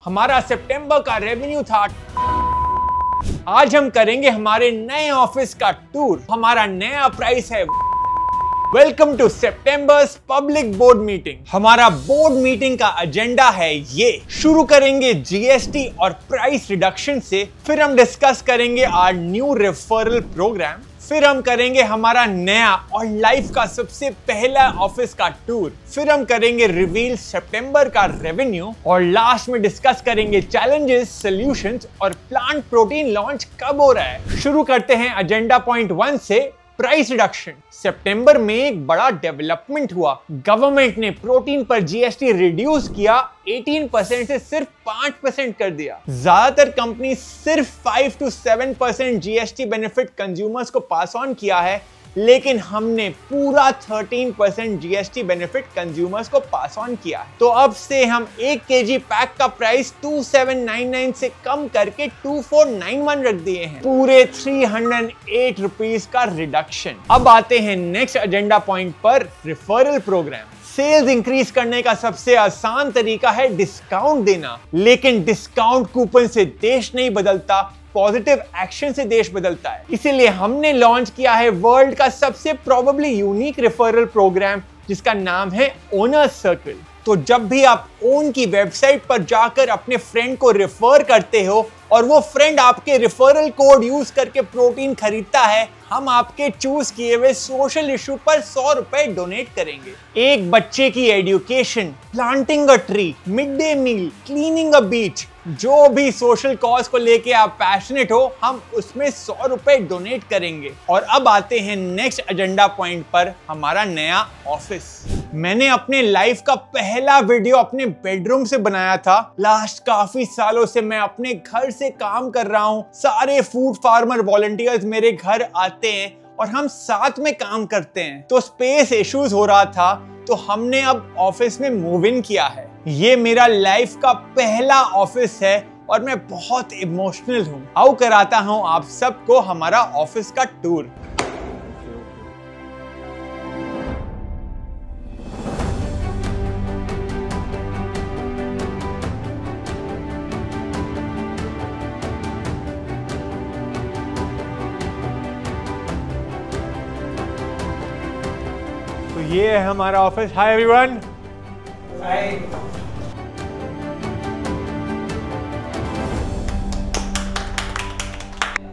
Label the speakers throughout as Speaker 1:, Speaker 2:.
Speaker 1: हमारा सितंबर का रेवेन्यू था। आज हम करेंगे हमारे नए ऑफिस का टूर। हमारा नया प्राइस है। Welcome to September's public board meeting. हमारा बोर्ड मीटिंग का एजेंडा है ये। शुरू करेंगे जीएसटी और प्राइस रिडक्शन से, फिर हम डिस्कस करेंगे आवर न्यू रेफरल प्रोग्राम, फिर हम करेंगे हमारा नया और लाइफ का सबसे पहला ऑफिस का टूर, फिर हम करेंगे रिवील सितंबर का रेवेन्यू और लास्ट में डिस्कस करेंगे चैलेंजेस, सॉल्यूशंस और प्लांट प्रोटीन लॉन्च कब हो रहा है। शुरू करते हैं एजेंडा पॉइंट 1 से, प्राइस रिडक्शन। सितंबर में एक बड़ा डेवलपमेंट हुआ। गवर्नमेंट ने प्रोटीन पर जीएसटी रिड्यूस किया, 18% से सिर्फ 5% कर दिया। ज्यादातर कंपनी सिर्फ 5 to 7% जीएसटी बेनिफिट कंज्यूमर्स को पास ऑन किया है, लेकिन हमने पूरा 13% जीएसटी बेनिफिट कंज्यूमर्स को पास ऑन किया है। तो अब से हम 1 केजी पैक का प्राइस 2799 से कम करके 2491 रख दिए हैं। पूरे 308 रुपीस का रिडक्शन। अब आते हैं नेक्स्ट एजेंडा पॉइंट पर, रेफरल प्रोग्राम। सेल्स इंक्रीज करने का सबसे आसान तरीका है डिस्काउंट देना, लेकिन डिस्काउंट कूपन से देश नहीं बदलता, पॉजिटिव एक्शन से देश बदलता है। इसीलिए हमने लॉन्च किया है वर्ल्ड का सबसे प्रोबेबली यूनिक रेफरल प्रोग्राम, जिसका नाम है ओनर सर्कल। तो जब भी आप ओन की वेबसाइट पर जाकर अपने फ्रेंड को रेफर करते हो और वो फ्रेंड आपके रेफरल कोड यूज करके प्रोटीन खरीदता है, हम आपके चूज किए हुए सोशल इशू पर 100 रुपए डोनेट करेंगे। एक बच्चे की education, planting a tree, mid day meal, cleaning a beach, जो भी सोशल कॉज को लेके आप पैशनेट हो, हम उसमें 100 रुपए डोनेट करेंगे। और अब आते हैं नेक्स्ट एजेंडा पॉइंट पर, हमारा नया ऑफिस। मैंने अपने लाइफ का पहला वीडियो अपने बेडरूम से बनाया था। लास्ट काफी सालों से मैं अपने घर से काम कर रहा हूँ। सारे फूड फार्मर वॉलंटियर्स मेरे घर आते हैं और हम साथ में काम करते हैं। तो स्पेस इश्यूज हो रहा था, तो हमने अब ऑफिस में मूव इन किया है। ये मेरा लाइफ का पहला ऑफिस है और मैं बहुत इमोशनल हूँ। आओ कराता हूँ आप सबको हमारा ऑफिस का टूर। तो ये है हमारा ऑफिस। Hi everyone. हाय।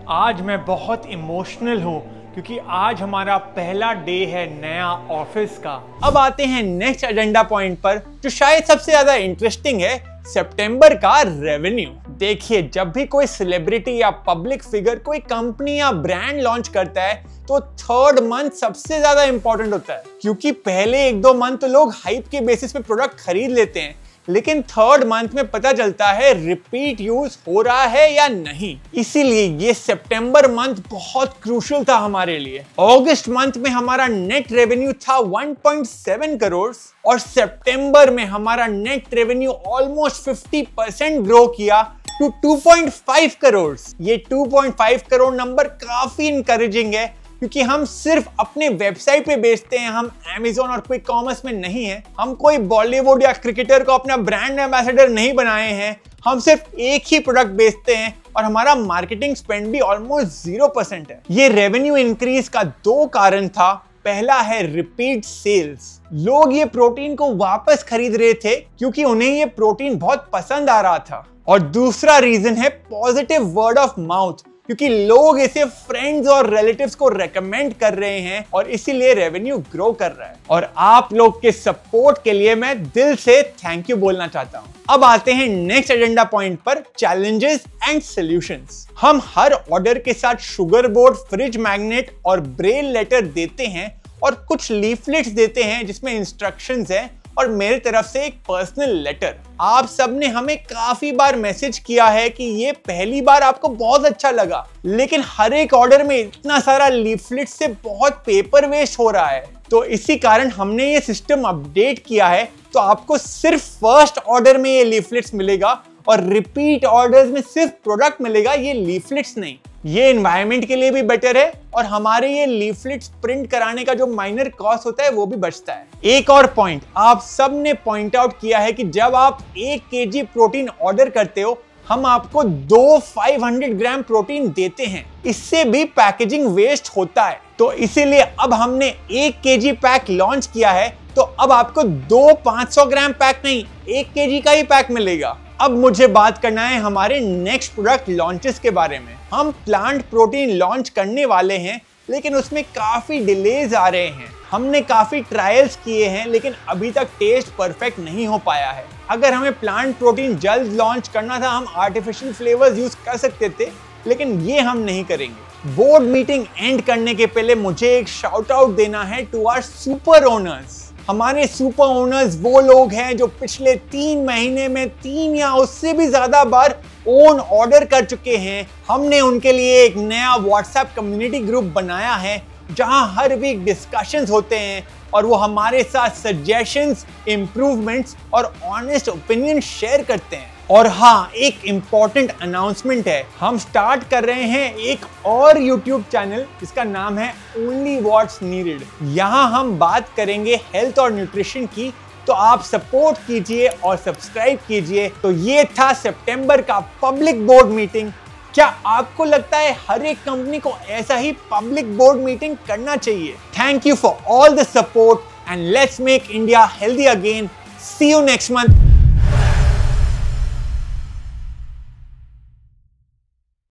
Speaker 1: आज मैं बहुत इमोशनल हूँ क्योंकि आज हमारा पहला डे है नया ऑफिस का। अब आते हैं नेक्स्ट एजेंडा पॉइंट पर, जो शायद सबसे ज्यादा इंटरेस्टिंग है, सितंबर का रेवेन्यू। देखिए, जब भी कोई सेलिब्रिटी या पब्लिक फिगर कोई कंपनी या ब्रांड लॉन्च करता है, तो थर्ड मंथ सबसे ज्यादा इंपॉर्टेंट होता है, क्योंकि पहले 1-2 मंथ तो लोग हाइप के बेसिस पे प्रोडक्ट खरीद लेते हैं, लेकिन थर्ड मंथ में पता चलता है रिपीट यूज हो रहा है या नहीं। इसीलिए ये सितंबर मंथ बहुत क्रूशियल था हमारे लिए। अगस्त मंथ में हमारा नेट रेवेन्यू था 1.7 करोड़ और सितंबर में हमारा नेट रेवेन्यू ऑलमोस्ट 50% ग्रो किया टू 2.5 करोड़। ये 2.5 करोड़ नंबर काफी इंकरेजिंग है, क्योंकि हम सिर्फ अपने वेबसाइट पे बेचते हैं, हम Amazon और क्विक कॉमर्स में नहीं है। हम कोई बॉलीवुड या क्रिकेटर को अपना ब्रांड एम्बेसडर नहीं बनाए हैं। हम सिर्फ एक ही प्रोडक्ट बेचते हैं और हमारा मार्केटिंग स्पेंड भी ऑलमोस्ट 0% है। ये रेवेन्यू इंक्रीज का 2 कारण था। पहला है रिपीट सेल्स। लोग ये प्रोटीन को वापस खरीद रहे थे क्योंकि उन्हें ये प्रोटीन बहुत पसंद आ रहा था। और दूसरा रीजन है पॉजिटिव वर्ड ऑफ माउथ, क्योंकि लोग इसे फ्रेंड्स और रिलेटिव्स को रेकमेंड कर रहे हैं और इसीलिए रेवेन्यू ग्रो कर रहा है। और आप लोग के सपोर्ट के लिए मैं दिल से थैंक यू बोलना चाहता हूं। अब आते हैं नेक्स्ट एजेंडा पॉइंट पर, चैलेंजेस एंड सॉल्यूशंस। हम हर ऑर्डर के साथ शुगर बोर्ड, फ्रिज मैग्नेट और ब्रेल लेटर देते हैं और कुछ लीफलेट्स देते हैं जिसमें इंस्ट्रक्शंस हैं और मेरी तरफ से एक पर्सनल लेटर। आप सबने हमें काफी बार मैसेज किया है कि ये पहली बार आपको बहुत अच्छा लगा, लेकिन हर एक ऑर्डर में इतना सारा लीफलेट से बहुत पेपर वेस्ट हो रहा है। तो इसी कारण हमने ये सिस्टम अपडेट किया है, तो आपको सिर्फ फर्स्ट ऑर्डर में ये लीफलेट्स मिलेगा और रिपीट ऑर्डर्स में सिर्फ प्रोडक्ट मिलेगा, ये लीफलेट्स नहीं। ये एनवायरनमेंट के लिए भी बेटर है और हमारे ये लीफलेट्स प्रिंट कराने का जो माइनर कॉस्ट होता है वो भी बचता है। एक और पॉइंट आप सब ने पॉइंट आउट किया है कि जब आप 1 kg प्रोटीन ऑर्डर करते हो हम आपको 2 500 ग्राम प्रोटीन देते हैं। इससे भी पैकेजिंग वेस्ट होता है, तो इसीलिए अब हमने 1 kg पैक लॉन्च किया है, तो अब आपको 2 500 ग्राम पैक नहीं 1 kg का ही पैक मिलेगा। अब मुझे बात करना है हमारे नेक्स्ट प्रोडक्ट लॉन्चेस के बारे में। हम प्लांट प्रोटीन लॉन्च करने वाले हैं, लेकिन उसमें काफी डिलेज आ रहे हैं। हमने काफी ट्रायल्स किए हैं, लेकिन अभी तक टेस्ट परफेक्ट नहीं हो पाया है। अगर हमें प्लांट प्रोटीन जल्द लॉन्च करना था, हम आर्टिफिशियल फ्लेवर्स यूज कर सकते थे, लेकिन ये हम नहीं करेंगे। बोर्ड मीटिंग एंड करने के पहले मुझे एक शाउट आउट देना है टू आवर सुपर ओनर्स। हमारे सुपर ओनर्स वो लोग हैं जो पिछले 3 महीने में 3 या उससे भी ज्यादा बार ओन ऑर्डर कर चुके हैं। हमने उनके लिए एक नया व्हाट्सएप कम्युनिटी ग्रुप बनाया है जहां हर वीक डिस्कशंस होते हैं और वो हमारे साथ सजेशंस, इंप्रूवमेंट्स और ऑनेस्ट ओपिनियन शेयर करते हैं। और हाँ, एक इम्पॉर्टेंट अनाउंसमेंट है, हम स्टार्ट कर रहे हैं एक और YouTube चैनल जिसका नाम है ओनली व्हाट्स नीडेड। यहाँ हम बात करेंगे हेल्थ और न्यूट्रिशन की, तो आप सपोर्ट कीजिए और सब्सक्राइब कीजिए। तो ये था सितंबर का पब्लिक बोर्ड मीटिंग। क्या आपको लगता है हर एक कंपनी को ऐसा ही पब्लिक बोर्ड मीटिंग करना चाहिए? Thank you for all the support and let's make India healthy again. See you next month.